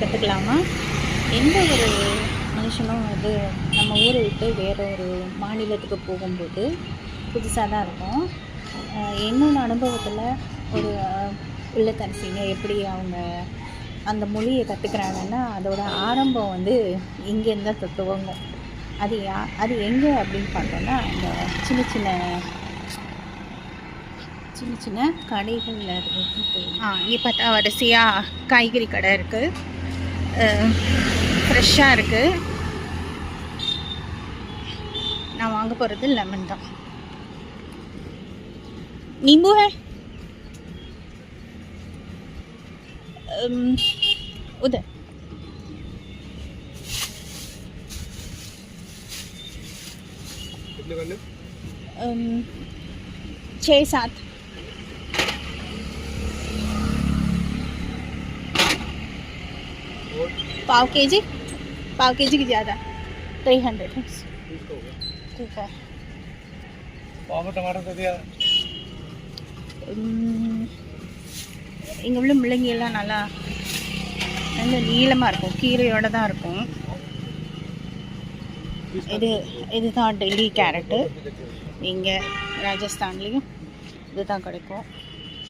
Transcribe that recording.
கற்றுக்கலாமா? எந்த ஒரு மனுஷனும் வந்து நம்ம ஊரை விட்டு வேறு ஒரு மாநிலத்துக்கு போகும்போது புதுசாக தான் இருக்கும். என்னோட அனுபவத்தில் ஒரு இல்லத்தரசிங்க எப்படி அவங்க அந்த மொழியை கற்றுக்குறாங்கன்னா, அதோட ஆரம்பம் வந்து இங்கேருந்து தான் துவங்கும். அது எங்கே அப்படின்னு பார்த்தோன்னா, அந்த சின்ன சின்ன சின்ன சின்ன கடைகளில் இருக்கு. இங்கே பார்த்தா வரிசையாக காய்கறி கடை இருக்குது, ஃப்ரெஷ்ஷாக இருக்குது. நான் வாங்க போகிறது லெமன் தான். नींबू है उधर. कितने करने? 6-7. पाव के जी की ज़्यादा 300. ठीक है. पाव में टमाटर दे दिया. இங்கே உள்ள முள்ளங்கியெல்லாம் நல்லா நல்ல நீளமாக இருக்கும், கீரையோடு தான் இருக்கும். இதுதான் டெல்லி கேரட்டு. இங்கே ராஜஸ்தான்லேயும் இதுதான் கிடைக்கும்.